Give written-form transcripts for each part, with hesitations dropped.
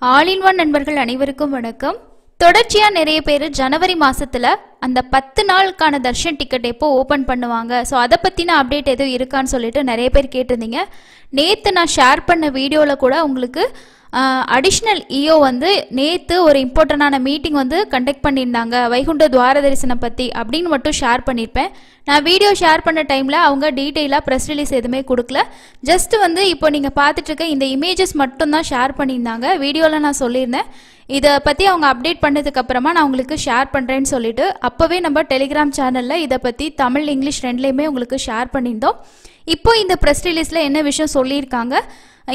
All in one நண்பர்கள் அனைவருக்கும் வணக்கம். தொடர்ச்சியா நிறைய பேர் ஜனவரி மாசத்துல அந்த 10 நாளுக்கான தர்ஷன் டிக்கெட் எப்போ ஓபன் பண்ணுவாங்க, ஸோ அதை பத்தின அப்டேட் எதுவும் இருக்கான்னு சொல்லிட்டு நிறைய பேர் கேட்டிருந்தீங்க. நேற்று நான் ஷேர் பண்ண வீடியோவில் கூட உங்களுக்கு அடிஷ்னல் இஓ வந்து நேற்று ஒரு இம்பார்ட்டண்டான மீட்டிங் வந்து கண்டக்ட் பண்ணியிருந்தாங்க வைகுண்ட துவார தரிசனம் பற்றி அப்படின்னு மட்டும் ஷேர் பண்ணியிருப்பேன். நான் வீடியோ ஷேர் பண்ண டைமில் அவங்க டீட்டெயிலாக ப்ரெஸ் ரிலீஸ் எதுவுமே கொடுக்கல. ஜஸ்ட் வந்து இப்போ நீங்கள் பார்த்துட்டு இருக்க இந்த இமேஜஸ் மட்டும்தான் ஷேர் பண்ணியிருந்தாங்க. வீடியோவில் நான் சொல்லியிருந்தேன் இதை பற்றி அவங்க அப்டேட் பண்ணதுக்கு அப்புறமா நான் உங்களுக்கு ஷேர் பண்ணுறேன்னு சொல்லிட்டு அப்போவே நம்ம டெலிகிராம் சேனலில் இதை பற்றி தமிழ் இங்கிலீஷ் ரெண்டுலேயுமே உங்களுக்கு ஷேர் பண்ணியிருந்தோம். இப்போ இந்த ப்ரெஸ் ரிலீஸில் என்ன விஷயம் சொல்லியிருக்காங்க,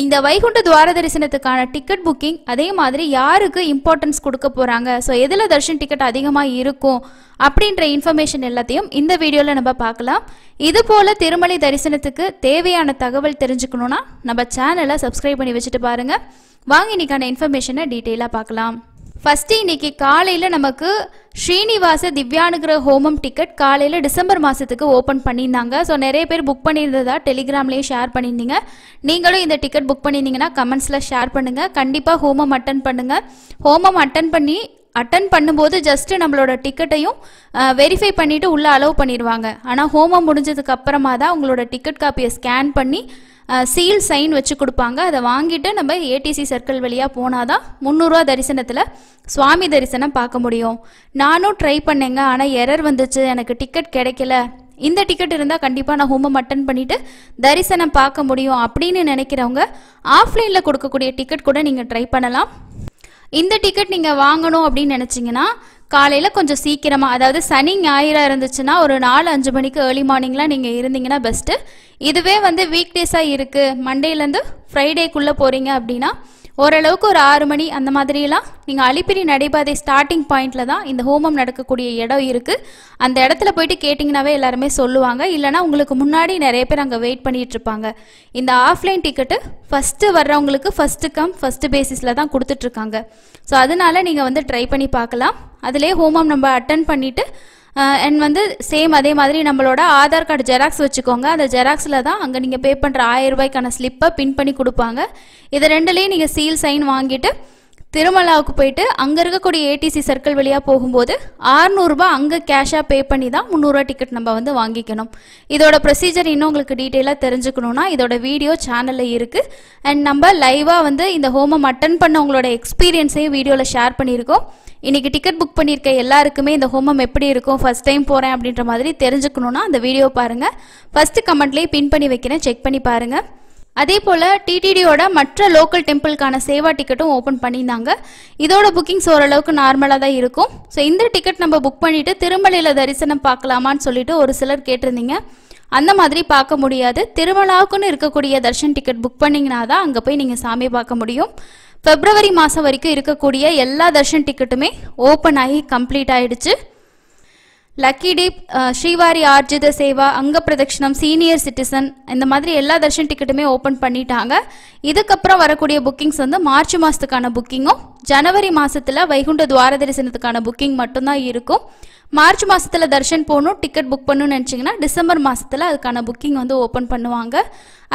இந்த வைகுண்ட துவார தரிசனத்துக்கான டிக்கெட் புக்கிங் அதே மாதிரி யாருக்கு இம்பார்ட்டன்ஸ் கொடுக்க போகிறாங்க, ஸோ எதில் தர்ஷன் டிக்கெட் அதிகமாக இருக்கும் அப்படின்ற இன்ஃபர்மேஷன் எல்லாத்தையும் இந்த வீடியோவில் நம்ம பார்க்கலாம். இது போல் திருமலை தரிசனத்துக்கு தேவையான தகவல் தெரிஞ்சுக்கணுன்னா நம்ம சேனலை சப்ஸ்கிரைப் பண்ணி வச்சுட்டு பாருங்கள். வாங்க இன்னைக்கான இன்ஃபர்மேஷனை டீட்டெயிலாக பார்க்கலாம். ஃபஸ்ட்டு இன்னைக்கு காலையில் நமக்கு ஸ்ரீனிவாச திவ்யானுகிரக ஹோமம் டிக்கெட் காலையில் டிசம்பர் மாதத்துக்கு ஓப்பன் பண்ணியிருந்தாங்க. ஸோ நிறைய பேர் புக் பண்ணியிருந்ததா டெலிகிராம்லேயே ஷேர் பண்ணியிருந்தீங்க. நீங்களும் இந்த டிக்கெட் புக் பண்ணியிருந்தீங்கன்னா கமெண்ட்ஸில் ஷேர் பண்ணுங்கள். கண்டிப்பாக ஹோமம் அட்டன் பண்ணுங்கள். ஹோமம் அட்டன் பண்ணும்போது ஜஸ்ட்டு நம்மளோட டிக்கெட்டையும் வெரிஃபை பண்ணிவிட்டு உள்ளே அலோவ் பண்ணிடுவாங்க. ஆனால் ஹோமம் முடிஞ்சதுக்கு அப்புறமா தான் உங்களோட டிக்கெட் காப்பியை ஸ்கேன் பண்ணி சீல் சைன் வச்சு கொடுப்பாங்க. அதை வாங்கிட்டு நம்ம ஏடிசி சர்க்கிள் வழியாக போனால் தான் 300 ரூபா தரிசனத்தில் சுவாமி தரிசனம் பார்க்க முடியும். நானும் ட்ரை பண்ணேங்க, ஆனால் எரர் வந்துச்சு, எனக்கு டிக்கெட் கிடைக்கல. இந்த டிக்கெட் இருந்தால் கண்டிப்பாக நான் ஹோமம் அட்டன் பண்ணிவிட்டு தரிசனம் பார்க்க முடியும் அப்படின்னு நினைக்கிறவங்க ஆஃப்லைனில் கொடுக்கக்கூடிய டிக்கெட் கூட நீங்கள் ட்ரை பண்ணலாம். இந்த டிக்கெட் நீங்கள் வாங்கணும் அப்படின்னு நினச்சிங்கன்னா காலையில் கொஞ்சம் சீக்கிரமாக, அதாவது சனி ஞாயிறு இருந்துச்சுன்னா ஒரு 4-5 மணிக்கு ஏர்லி மார்னிங்லாம் நீங்கள் இருந்தீங்கன்னா பெஸ்ட்டு. இதுவே வந்து வீக் டேஸாக இருக்குது, மண்டேலேருந்து ஃப்ரைடேக்குள்ளே போகிறீங்க அப்படின்னா ஓரளவுக்கு ஒரு 6 மணி அந்த மாதிரியெல்லாம் நீங்கள் அலிப்பிரி நடைபாதை ஸ்டார்டிங் பாயிண்டில் தான் இந்த ஹோமம் நடக்கக்கூடிய இடம் இருக்குது. அந்த இடத்துல போயிட்டு கேட்டிங்கனாவே எல்லாருமே சொல்லுவாங்க. இல்லைனா உங்களுக்கு முன்னாடி நிறைய பேர் அங்கே வெயிட் பண்ணிகிட்டு இருப்பாங்க. இந்த ஆஃப்லைன் டிக்கெட்டு ஃபஸ்ட்டு வர்றவங்களுக்கு ஃபஸ்ட்டு கம் ஃபஸ்ட்டு பேசிஸில் தான் கொடுத்துட்ருக்காங்க. ஸோ அதனால நீங்கள் வந்து ட்ரை பண்ணி பார்க்கலாம். அதிலே ஹோமம் நம்ம அட்டன் பண்ணிவிட்டு அண்ட் வந்து சேம் அதே மாதிரி நம்மளோட ஆதார் கார்டு ஜெராக்ஸ் வச்சுக்கோங்க. அந்த ஜெராக்ஸில் தான் அங்கே நீங்கள் பே பண்ணுற 1000 ரூபாய்க்கான ஸ்லிப்பை பின் பண்ணி கொடுப்பாங்க. இது ரெண்டுலேயும் நீங்கள் சீல் சைன் வாங்கிட்டு திருமலாவுக்கு போயிட்டு அங்கே இருக்கக்கூடிய ஏடிசி சர்க்கிள் வழியாக போகும்போது 600 ரூபா அங்கே கேஷாக பே பண்ணி தான் 300 ரூபா டிக்கெட் நம்ம வந்து வாங்கிக்கணும். இதோட ப்ரொசீஜர் இன்னும் உங்களுக்கு டீட்டெயிலாக தெரிஞ்சுக்கணுன்னா இதோட வீடியோ சேனலில் இருக்குது. அண்ட் நம்ம லைவாக வந்து இந்த ஹோமம் அட்டன் பண்ண உங்களோட எக்ஸ்பீரியன்ஸையும் வீடியோவில் ஷேர் பண்ணியிருக்கோம். இன்றைக்கி டிக்கெட் புக் பண்ணியிருக்க எல்லாருக்குமே இந்த ஹோமம் எப்படி இருக்கும், ஃபஸ்ட் டைம் போகிறேன் அப்படின்ற மாதிரி தெரிஞ்சுக்கணுன்னா அந்த வீடியோ பாருங்கள். ஃபஸ்ட்டு கமெண்ட்லேயே பின் பண்ணி வைக்கிறேன், செக் பண்ணி பாருங்கள். அதே போல் டிடிடியோட மற்ற லோக்கல் டெம்பிளுக்கான சேவா டிக்கெட்டும் ஓப்பன் பண்ணியிருந்தாங்க. இதோட புக்கிங்ஸ் ஓரளவுக்கு நார்மலாக தான் இருக்கும். ஸோ இந்த டிக்கெட் நம்ம புக் பண்ணிவிட்டு திருமலையில் தரிசனம் பார்க்கலாமான்னு சொல்லிட்டு ஒரு சிலர் கேட்டிருந்தீங்க. அந்த மாதிரி பார்க்க முடியாது. திருமலாவுக்குன்னு இருக்கக்கூடிய தர்ஷன் டிக்கெட் புக் பண்ணிங்கன்னா தான் அங்கே போய் நீங்கள் சாமி பார்க்க முடியும். பிப்ரவரி மாதம் வரைக்கும் இருக்கக்கூடிய எல்லா தர்ஷன் டிக்கெட்டுமே ஓப்பன் ஆகி கம்ப்ளீட் ஆகிடுச்சு. லக்கி டீப், ஸ்ரீவாரி ஆர்ஜித சேவா, அங்க பிரதட்சணம், சீனியர் சிட்டிசன், இந்த மாதிரி எல்லா தர்ஷன் டிக்கெட்டுமே ஓப்பன் பண்ணிட்டாங்க. இதுக்கப்புறம் வரக்கூடிய புக்கிங்ஸ் வந்து மார்ச் மாதத்துக்கான புக்கிங்கும் ஜனவரி மாதத்தில் வைகுண்ட துவார தரிசனத்துக்கான புக்கிங் மட்டும்தான் இருக்கும். மார்ச் மாதத்தில் தர்ஷன் போகணும், டிக்கெட் புக் பண்ணணும்னு நினச்சிங்கன்னா டிசம்பர் மாதத்தில் அதுக்கான புக்கிங் வந்து ஓப்பன் பண்ணுவாங்க.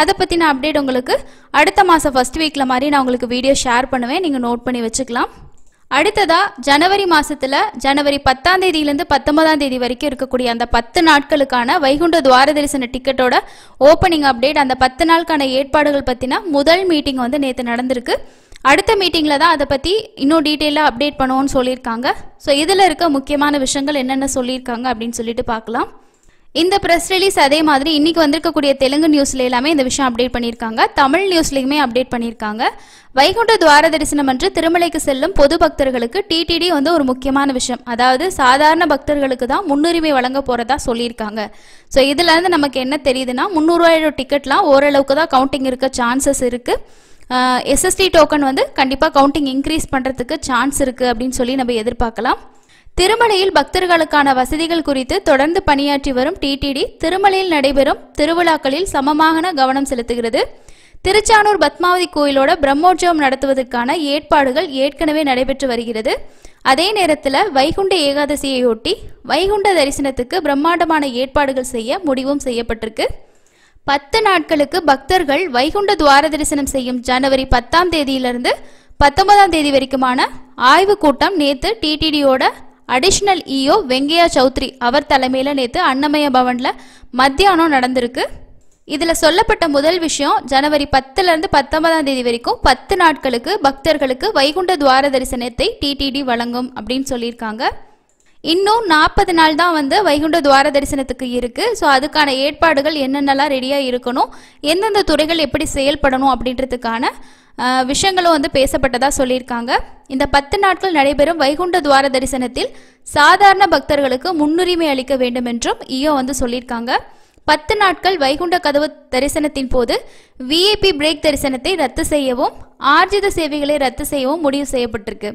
அதை பற்றின அப்டேட் உங்களுக்கு அடுத்த மாதம் ஃபஸ்ட் வீக்கில் மாதிரி நான் உங்களுக்கு வீடியோ ஷேர் பண்ணுவேன், நீங்கள் நோட் பண்ணி வச்சுக்கலாம். அடுத்ததாக ஜனவரி மாதத்தில் ஜனவரி 10ஆம் தேதியிலேருந்து 19ஆம் தேதி வரைக்கும் இருக்கக்கூடிய அந்த 10 நாட்களுக்கான வைகுண்ட துவார தரிசன டிக்கெட்டோட ஓப்பனிங் அப்டேட், அந்த 10 நாளுக்கான ஏற்பாடுகள் பற்றின முதல் மீட்டிங் வந்து நேற்று நடந்திருக்கு. அடுத்த மீட்டிங்கில் தான் அதை பற்றி இன்னும் டீட்டெயிலாக அப்டேட் பண்ணுவோன்னு சொல்லியிருக்காங்க. ஸோ இதில் இருக்க முக்கியமான விஷயங்கள் என்னென்ன சொல்லியிருக்காங்க அப்படின்னு சொல்லிட்டு பார்க்கலாம். இந்த ப்ரெஸ் ரிலீஸ் அதே மாதிரி இன்றைக்கி வந்திருக்கக்கூடிய தெலுங்கு நியூஸில் எல்லாமே இந்த விஷயம் அப்டேட் பண்ணியிருக்காங்க. தமிழ் நியூஸ்லேயுமே அப்டேட் பண்ணியிருக்காங்க. வைகுண்ட துவார தரிசனம் என்று திருமலைக்கு செல்லும் பொது பக்தர்களுக்கு டிடிடி வந்து ஒரு முக்கியமான விஷயம், அதாவது சாதாரண பக்தர்களுக்கு தான் முன்னுரிமை வழங்க போகிறதா சொல்லியிருக்காங்க. ஸோ இதிலேருந்து நமக்கு என்ன தெரியுதுன்னா 300 ரூபாயோட டிக்கெட்லாம் ஓரளவுக்கு தான் கவுண்டிங் இருக்க சான்சஸ் இருக்குது. எஸ்எஸ்டி டோக்கன் வந்து கண்டிப்பாக கவுண்டிங் இன்க்ரீஸ் பண்ணுறதுக்கு சான்ஸ் இருக்குது அப்படின்னு சொல்லி நம்ம எதிர்பார்க்கலாம். திருமலையில் பக்தர்களுக்கான வசதிகள் குறித்து தொடர்ந்து பணியாற்றி வரும் டிடிடி திருமலையில் நடைபெறும் திருவிழாக்களில் சமமாக கவனம் செலுத்துகிறது. திருச்சானூர் பத்மாவதி கோயிலோட பிரம்மோற்சவம் நடத்துவதற்கான ஏற்பாடுகள் ஏற்கனவே நடைபெற்று வருகிறது. அதே நேரத்தில் வைகுண்ட ஏகாதசியையொட்டி வைகுண்ட தரிசனத்துக்கு பிரம்மாண்டமான ஏற்பாடுகள் செய்ய முடிவும் செய்யப்பட்டிருக்கு. 10 நாட்களுக்கு பக்தர்கள் வைகுண்ட துவார தரிசனம் செய்யும் ஜனவரி 10ஆம் தேதியிலிருந்து 19ஆம் தேதி வரைக்குமான ஆய்வு கூட்டம் நேற்று டிடிடியோட அடிஷ்னல் இஓ வெங்கையா சௌத்ரி அவர் தலைமையில் நேற்று அன்னமய பவனில் மத்தியானம் நடந்திருக்கு. இதில் சொல்லப்பட்ட முதல் விஷயம், ஜனவரி 10லேருந்து 19ஆம் தேதி வரைக்கும் 10 நாட்களுக்கு பக்தர்களுக்கு வைகுண்ட துவார தரிசனத்தை டிடிடி வழங்கும் அப்படின்னு சொல்லியிருக்காங்க. இன்னும் 40 நாள் தான் வந்து வைகுண்ட துவார தரிசனத்துக்கு இருக்குது. ஸோ அதுக்கான ஏற்பாடுகள் என்னென்னலாம் ரெடியாக இருக்கணும், எந்தெந்த துறைகள் எப்படி செயல்படணும் அப்படின்றதுக்கான விஷயங்களும் வந்து பேசப்பட்டதாக சொல்லியிருக்காங்க. இந்த 10 நாட்கள் நடைபெறும் வைகுண்ட துவார தரிசனத்தில் சாதாரண பக்தர்களுக்கு முன்னுரிமை அளிக்க வேண்டும் என்றும் இஓ வந்து சொல்லியிருக்காங்க. 10 நாட்கள் வைகுண்ட கதவு தரிசனத்தின் போது விஐபி பிரேக் தரிசனத்தை ரத்து செய்யவும் ஆர்ஜித சேவைகளை ரத்து செய்யவும் முடிவு செய்யப்பட்டிருக்கு.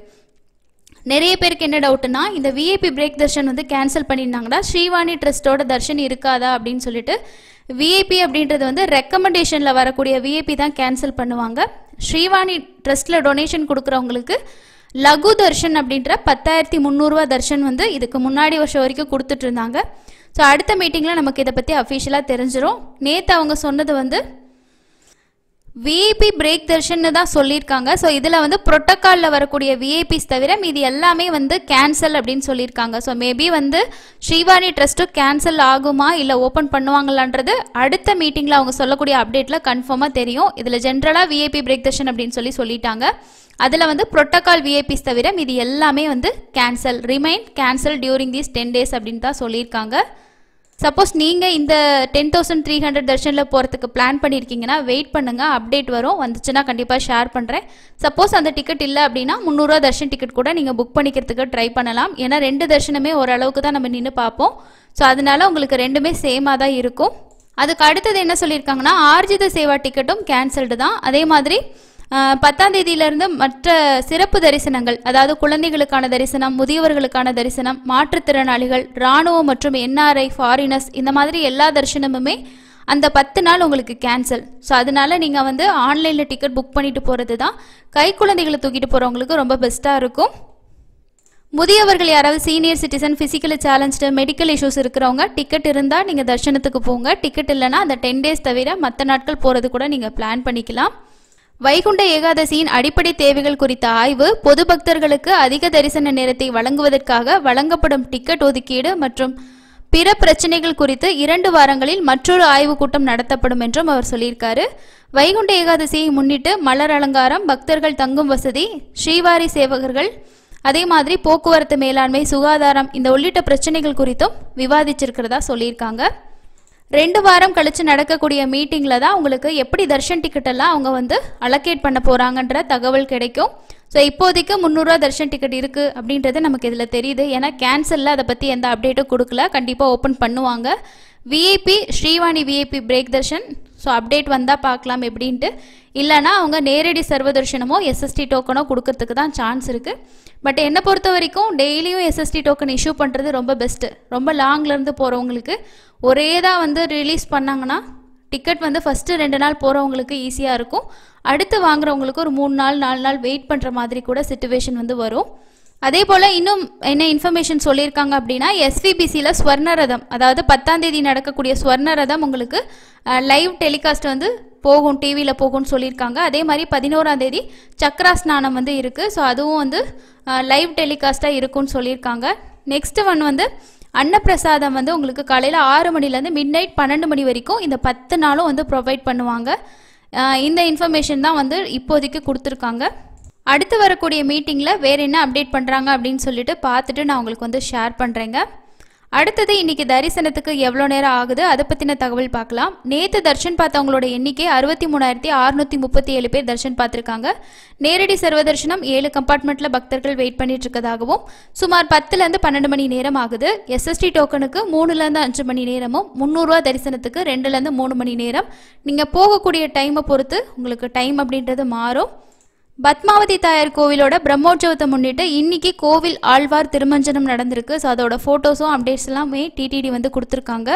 நிறைய பேருக்கு என்ன டவுட்னா, இந்த விஐபி பிரேக் தர்ஷன் வந்து கேன்சல் பண்ணியிருந்தாங்கன்னா ஸ்ரீவாணி ட்ரஸ்டோட தர்ஷன் இருக்காதா அப்படின்னு சொல்லிட்டு, விஐபி அப்படின்றது வந்து ரெக்கமெண்டேஷனில் வரக்கூடிய விஐபி தான் கேன்சல் பண்ணுவாங்க. ஸ்ரீவாணி ட்ரஸ்ட்டில் டொனேஷன் கொடுக்குறவங்களுக்கு லகு தர்ஷன் அப்படின்ற 10,300 ரூபா தர்ஷன் வந்து இதுக்கு முன்னாடி வருஷம் வரைக்கும் கொடுத்துட்டு இருந்தாங்க. ஸோ அடுத்த மீட்டிங்கில் நமக்கு இதை பற்றி அஃபிஷியலாக தெரிஞ்சிடும். நேற்று அவங்க சொன்னது வந்து விஐபி பிரேக் தர்ஷன்னு தான் சொல்லியிருக்காங்க. ஸோ இதில் வந்து ப்ரோட்டோக்காலில் வரக்கூடிய விஐபிஸ் தவிர மீதி எல்லாமே வந்து கேன்சல் அப்படின்னு சொல்லியிருக்காங்க. ஸோ மேபி வந்து ஸ்ரீவாணி ட்ரஸ்ட்டும் கேன்சல் ஆகுமா இல்லை ஓப்பன் பண்ணுவாங்களான்றது அடுத்த மீட்டிங்கில் அவங்க சொல்லக்கூடிய அப்டேட்டில் கன்ஃபார்மாக தெரியும். இதில் ஜென்ரலாக விஐபி பிரேக் தர்ஷன் அப்படின்னு சொல்லிட்டாங்க. அதில் வந்து ப்ரோட்டோக்கால் விஐபிஸ் தவிர மீதி எல்லாமே வந்து cancel, remain cancel during these 10 days அப்படின்னு தான் சொல்லியிருக்காங்க. சப்போஸ் நீங்கள் இந்த 10,300 தர்ஷனில் போகிறதுக்கு பிளான் பண்ணியிருக்கீங்கன்னா வெயிட் பண்ணுங்கள், அப்டேட் வரும். வந்துச்சுன்னா கண்டிப்பாக ஷேர் பண்ணுறேன். சப்போஸ் அந்த டிக்கெட் இல்லை அப்படின்னா 300 ரூபா தர்ஷன் டிக்கெட் கூட நீங்கள் புக் பண்ணிக்கிறதுக்கு ட்ரை பண்ணலாம். ஏன்னா 2 தர்ஷனமே ஓரளவுக்கு தான் நம்ம நின்று பார்ப்போம். ஸோ அதனால உங்களுக்கு ரெண்டுமே சேமாக தான் இருக்கும். அதுக்கு அடுத்தது என்ன சொல்லியிருக்காங்கன்னா, ஆர்ஜித சேவா டிக்கெட்டும் கேன்சல்டு தான். அதே மாதிரி 10ஆம் தேதியிலிருந்து மற்ற சிறப்பு தரிசனங்கள், அதாவது குழந்தைகளுக்கான தரிசனம், முதியவர்களுக்கான தரிசனம், மாற்றுத்திறனாளிகள், இராணுவம் மற்றும் என்ஆர்ஐ, ஃபாரினர்ஸ், இந்த மாதிரி எல்லா தரிசனமுமே அந்த 10 நாள் உங்களுக்கு கேன்சல். ஸோ அதனால நீங்கள் வந்து ஆன்லைனில் டிக்கெட் புக் பண்ணிட்டு போகிறது தான் கை குழந்தைகளை தூக்கிட்டு போகிறவங்களுக்கு ரொம்ப பெஸ்ட்டாக இருக்கும். முதியவர்கள் யாராவது senior citizen, physically challenge, medical issues இருக்கிறவங்க டிக்கெட் இருந்தால் நீங்கள் தர்ஷனத்துக்கு போங்க. டிக்கெட் இல்லைன்னா அந்த 10 days தவிர மற்ற நாட்கள் போகிறது கூட நீங்கள் பிளான் பண்ணிக்கலாம். வைகுண்ட ஏகாதசியின் அடிப்படை தேவைகள் குறித்த ஆய்வு, பொது பக்தர்களுக்கு அதிக தரிசன நேரத்தை வழங்குவதற்காக வழங்கப்படும் டிக்கெட் ஒதுக்கீடு மற்றும் பிற பிரச்சனைகள் குறித்து 2 வாரங்களில் மற்றொரு ஆய்வு கூட்டம் நடத்தப்படும் என்றும் அவர் சொல்லியிருக்காரு. வைகுண்ட ஏகாதசியை முன்னிட்டு மலர் அலங்காரம், பக்தர்கள் தங்கும் வசதி, ஸ்ரீவாரி சேவகர்கள், அதே மாதிரி போக்குவரத்து மேலாண்மை, சுகாதாரம், இந்த உள்ளிட்ட பிரச்சனைகள் குறித்தும் விவாதிச்சிருக்கிறதா சொல்லியிருக்காங்க. 2 வாரம் கழிச்சு நடக்கக்கூடிய மீட்டிங்கில் தான் உங்களுக்கு எப்படி தர்ஷன் டிக்கெட் எல்லாம் அவங்க வந்து அலோகேட் பண்ண போகிறாங்கன்ற தகவல் கிடைக்கும். ஸோ இப்போதைக்கு 300 ரூபா தர்ஷன் டிக்கெட் இருக்குது அப்படின்றது நமக்கு இதில் தெரியுது. ஏன்னா கேன்சலில் அதை பற்றி எந்த அப்டேட்டும் கொடுக்கல, கண்டிப்பாக ஓப்பன் பண்ணுவாங்க. VIP Srivani VIP break Darshan, so update வந்தால் பார்க்கலாம் எப்படின்ட்டு. இல்லைனா அவங்க நேரடி சர்வ தர்ஷனமோ எஸ்எஸ்டி டோக்கனோ கொடுக்கறதுக்கு தான் சான்ஸ் இருக்குது. பட் என்னை பொறுத்த வரைக்கும் டெய்லியும் எஸ்எஸ்டி டோக்கன் இஷ்யூ பண்ணுறது ரொம்ப பெஸ்ட்டு. ரொம்ப லாங்லேருந்து போகிறவங்களுக்கு ஒரே தான் வந்து ரிலீஸ் பண்ணாங்கன்னா டிக்கெட் வந்து ஃபஸ்ட்டு 2 நாள் போகிறவங்களுக்கு ஈஸியாக இருக்கும். அடுத்து வாங்குறவங்களுக்கு ஒரு 3 நாள் 4 நாள் வெயிட் பண்ணுற மாதிரி கூட சிச்சுவேஷன் வந்து வரும். அதே போல் இன்னும் என்ன இன்ஃபர்மேஷன் சொல்லியிருக்காங்க அப்படின்னா, எஸ்விபிசியில் ஸ்வர்ணரதம், அதாவது 10ஆம் தேதி நடக்கக்கூடிய ஸ்வர்ணரதம் உங்களுக்கு லைவ் டெலிகாஸ்ட் வந்து போகும், டிவியில் போகும்னு சொல்லியிருக்காங்க. அதே மாதிரி 11ஆம் தேதி சக்கரா ஸ்நானம் வந்து இருக்குது. ஸோ அதுவும் வந்து லைவ் டெலிகாஸ்ட்டாக இருக்கும்னு சொல்லியிருக்காங்க. நெக்ஸ்ட் ஒன் வந்து அன்னப்பிரசாதம் வந்து உங்களுக்கு காலையில் 6 மணிலேருந்து மிட்நைட் 12 மணி வரைக்கும் இந்த 10 நாளும் வந்து ப்ரொவைட் பண்ணுவாங்க. இந்த இன்ஃபர்மேஷன் தான் வந்து இப்போதைக்கு கொடுத்துருக்காங்க. அடுத்து வரக்கூடிய மீட்டிங்கில் வேறு என்ன அப்டேட் பண்ணுறாங்க அப்படின்னு சொல்லிட்டு பார்த்துட்டு நான் உங்களுக்கு வந்து ஷேர் பண்ணுறேங்க. அடுத்தது இன்றைக்கி தரிசனத்துக்கு எவ்வளோ நேரம் ஆகுது அதை பற்றின தகவல் பார்க்கலாம். நேற்று தர்ஷன் பார்த்தவங்களோட எண்ணிக்கை 63,637 பேர் தர்ஷன் பார்த்துருக்காங்க. நேரடி சர்வ தர்ஷனம் 7 கம்பார்ட்மெண்ட்டில் பக்தர்கள் வெயிட் பண்ணிட்டு இருக்கதாகவும் சுமார் 10லேருந்து 12 மணி நேரம் ஆகுது. எஸ்எஸ்டி டோக்கனுக்கு 3லேருந்து 5 மணி நேரமும், 300 ரூபா தரிசனத்துக்கு 2லேருந்து 3 மணி நேரம். நீங்கள் போகக்கூடிய டைமை பொறுத்து உங்களுக்கு டைம் அப்படின்றது மாறும். பத்மாவதி தாயார் கோவிலோட பிரம்மோற்சவத்தை முன்னிட்டு இன்னைக்கு கோவில் ஆழ்வார் திருமஞ்சனம் நடந்திருக்கு. ஸோ அதோட ஃபோட்டோஸும் அப்டேட்ஸ் எல்லாமே டிடிடி வந்து கொடுத்துருக்காங்க.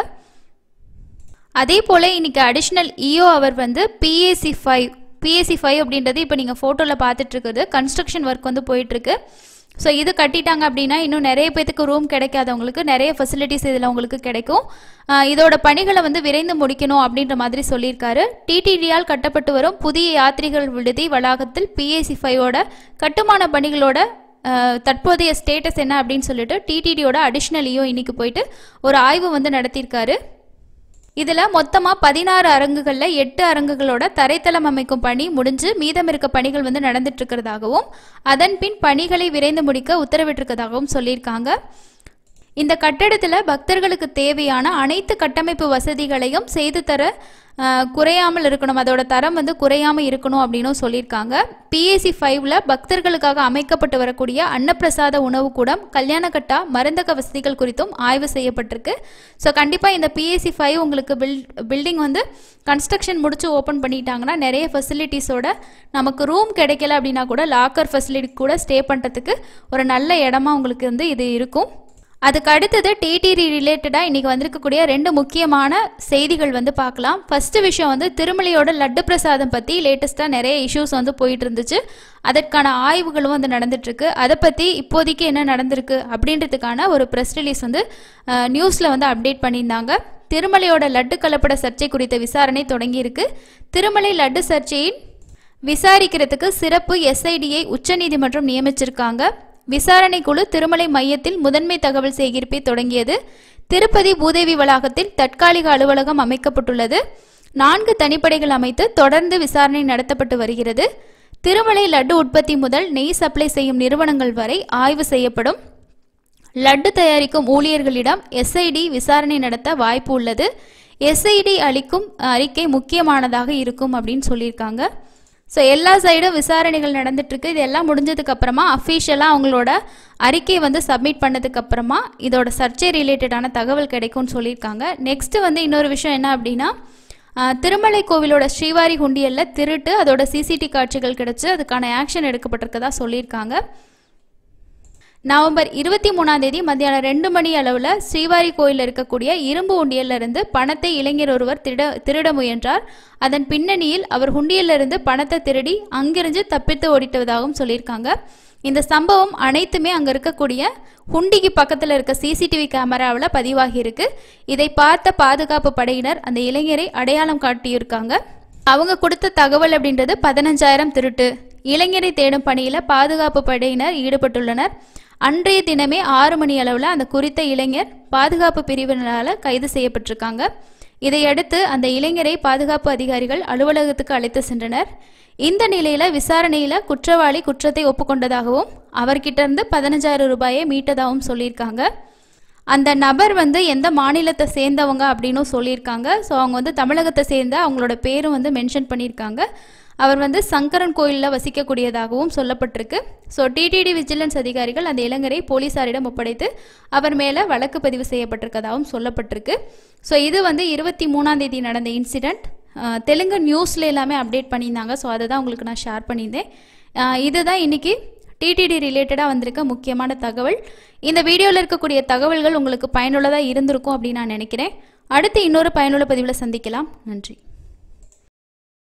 அதே போல் இன்னைக்கு அடிஷ்னல் இஓ அவர் வந்து PAC 5 அப்படின்றது இப்போ நீங்கள் ஃபோட்டோவில் பார்த்துட்ருக்குறது கன்ஸ்ட்ரக்ஷன் ஒர்க் வந்து போயிட்டுருக்கு. ஸோ இது கட்டிட்டாங்க அப்படின்னா இன்னும் நிறைய பேத்துக்கு ரூம் கிடைக்காதவங்களுக்கு நிறைய ஃபெசிலிட்டிஸ் இதில் உங்களுக்கு கிடைக்கும். இதோட பணிகளை வந்து விரைந்து முடிக்கணும் அப்படின்ற மாதிரி சொல்லியிருக்காரு. டிடிடியால் கட்டப்பட்டு வரும் புதிய யாத்ரிகர் விடுதி வளாகத்தில் PAC-5ஓட கட்டுமான பணிகளோட தற்போதைய ஸ்டேட்டஸ் என்ன அப்படின்னு சொல்லிட்டு டிடிடியோட அடிஷ்னலியோ இன்னைக்கு போயிட்டு ஒரு ஆய்வு வந்து நடத்தியிருக்காரு. இதில் மொத்தமாக 16 அரங்குகளில் 8 அரங்குகளோட தரைத்தளம் அமைக்கும் பணி முடிஞ்சு மீதம் இருக்க பணிகள் வந்து நடந்துட்டு இருக்கிறதாகவும் அதன் பின் பணிகளை விரைந்து முடிக்க உத்தரவிட்டிருக்கிறதாகவும் சொல்லியிருக்காங்க. இந்த கட்டடத்தில் பக்தர்களுக்கு தேவையான அனைத்து கட்டமைப்பு வசதிகளையும் செய்து தர குறையாமல் இருக்கணும், அதோட தரம் வந்து குறையாமல் இருக்கணும் அப்படின்னு சொல்லியிருக்காங்க. PAC-5ல் பக்தர்களுக்காக அமைக்கப்பட்டு வரக்கூடிய அன்னப்பிரசாத உணவு கூடம், கல்யாணக்கட்டா, மருந்தக வசதிகள் குறித்தும் ஆய்வு செய்யப்பட்டிருக்கு. ஸோ கண்டிப்பாக இந்த PAC-5 உங்களுக்கு பில்டிங் வந்து கன்ஸ்ட்ரக்ஷன் முடிச்சு ஓப்பன் பண்ணிட்டாங்கன்னா நிறைய ஃபெசிலிட்டிஸோட நமக்கு ரூம் கிடைக்கல அப்படின்னா கூட லாக்கர் ஃபெசிலிட்டி கூட ஸ்டே பண்ணுறதுக்கு ஒரு நல்ல இடமா உங்களுக்கு வந்து இது இருக்கும். அதுக்கு அடுத்தது டிடிடி ரிலேட்டடாக இன்றைக்கி வந்திருக்கக்கூடிய 2 முக்கியமான செய்திகள் வந்து பார்க்கலாம். ஃபஸ்ட்டு விஷயம் வந்து திருமலையோட லட்டு பிரசாதம் பற்றி லேட்டஸ்ட்டாக நிறைய இஷ்யூஸ் வந்து போயிட்டு இருந்துச்சு. அதற்கான ஆய்வுகளும் வந்து நடந்துட்டுருக்கு. அதை பற்றி இப்போதைக்கு என்ன நடந்திருக்கு அப்படின்றதுக்கான ஒரு ப்ரெஸ் ரிலீஸ் வந்து நியூஸில் வந்து அப்டேட் பண்ணியிருந்தாங்க. திருமலையோட லட்டு கலப்பட சர்ச்சை குறித்த விசாரணை தொடங்கியிருக்கு. திருமலை லட்டு சர்ச்சையின் விசாரிக்கிறதுக்கு சிறப்பு SIDயை உச்சநீதிமன்றம் நியமிச்சிருக்காங்க. விசாரணை குழு திருமலை மையத்தில் முதன்மை தகவல் சேகரிப்பை தொடங்கியது. திருப்பதி பூதேவி வளாகத்தில் தற்காலிக அலுவலகம் அமைக்கப்பட்டுள்ளது. 4 தனிப்படைகள் அமைத்து தொடர்ந்து விசாரணை நடத்தப்பட்டு வருகிறது. திருமலை லட்டு உற்பத்தி முதல் நெய் சப்ளை செய்யும் நிறுவனங்கள் வரை ஆய்வு செய்யப்படும். லட்டு தயாரிக்கும் ஊழியர்களிடம் SID விசாரணை நடத்த வாய்ப்பு உள்ளது. SID அளிக்கும் அறிக்கை முக்கியமானதாக இருக்கும் அப்படின்னு சொல்லியிருக்காங்க. ஸோ எல்லா சைடும் விசாரணைகள் நடந்துட்டுருக்கு. இது எல்லாம் முடிஞ்சதுக்கப்புறமா அஃபீஷியலாக அவங்களோட அறிக்கையை வந்து சப்மிட் பண்ணதுக்கப்புறமா இதோட சர்ச்சை ரிலேட்டடான தகவல் கிடைக்கும்னு சொல்லியிருக்காங்க. நெக்ஸ்ட்டு வந்து இன்னொரு விஷயம் என்ன அப்படின்னா, திருமலை கோவிலோட ஸ்ரீவாரி குண்டியலில் திருட்டு, அதோட CCTV காட்சிகள் கிடச்சி அதுக்கான ஆக்ஷன் எடுக்கப்பட்டிருக்கதா சொல்லியிருக்காங்க. நவம்பர் 23ஆம் தேதி மத்தியானம் 2 மணி அளவில் ஸ்ரீவாரி கோயிலில் இருக்கக்கூடிய இரும்பு உண்டியலிருந்து பணத்தை இளைஞர் ஒருவர் திருட முயன்றார். அதன் பின்னணியில் அவர் உண்டியலிருந்து பணத்தை திருடி அங்கிருந்து தப்பித்து ஓடிட்டதாகவும் சொல்லியிருக்காங்க. இந்த சம்பவம் அனைத்துமே அங்கே இருக்கக்கூடிய ஹுண்டிக்கு பக்கத்தில் இருக்க CCTV கேமராவில் பதிவாகியிருக்கு. இதை பார்த்த பாதுகாப்பு படையினர் அந்த இளைஞரை அடையாளம் காட்டியிருக்காங்க. அவங்க கொடுத்த தகவல் அப்படின்றது 15,000 திருட்டு. இளைஞரை தேடும் பணியில் பாதுகாப்பு படையினர் ஈடுபட்டுள்ளனர். அன்றைய தினமே 6 மணி அளவில் அந்த குறித்த இளைஞர் பாதுகாப்பு பிரிவினரால் கைது செய்யப்பட்டிருக்காங்க. இதையடுத்து அந்த இளைஞரை பாதுகாப்பு அதிகாரிகள் அலுவலகத்துக்கு அழைத்து சென்றனர். இந்த நிலையில் விசாரணையில் குற்றவாளி குற்றத்தை ஒப்புக்கொண்டதாகவும் அவர்கிட்ட இருந்து 15,000 ரூபாயை மீட்டதாகவும் சொல்லியிருக்காங்க. அந்த நபர் வந்து எந்த மாநிலத்தை சேர்ந்தவங்க அப்படின்னும் சொல்லியிருக்காங்க. ஸோ அவங்க வந்து தமிழகத்தை சேர்ந்த அவங்களோட பேரும் வந்து மென்ஷன் பண்ணியிருக்காங்க. அவர் வந்து சங்கரன் கோயிலில் வசிக்கக்கூடியதாகவும் சொல்லப்பட்டிருக்கு. ஸோ டிடிடி விஜிலன்ஸ் அதிகாரிகள் அந்த இளைஞரை போலீசாரிடம் ஒப்படைத்து அவர் மேலே வழக்கு பதிவு செய்யப்பட்டிருக்கதாகவும் சொல்லப்பட்டிருக்கு. ஸோ இது வந்து 23ஆம் தேதி நடந்த இன்சிடெண்ட். தெலுங்கு நியூஸில் எல்லாமே அப்டேட் பண்ணியிருந்தாங்க. ஸோ அதை தான் உங்களுக்கு நான் ஷேர் பண்ணியிருந்தேன். இதுதான் இன்றைக்கி டிடிடி ரிலேட்டடாக வந்திருக்க முக்கியமான தகவல். இந்த வீடியோவில் இருக்கக்கூடிய தகவல்கள் உங்களுக்கு பயனுள்ளதாக இருந்திருக்கும் அப்படின்னு நான் நினைக்கிறேன். அடுத்து இன்னொரு பயனுள்ள பதிவில் சந்திக்கலாம். நன்றி.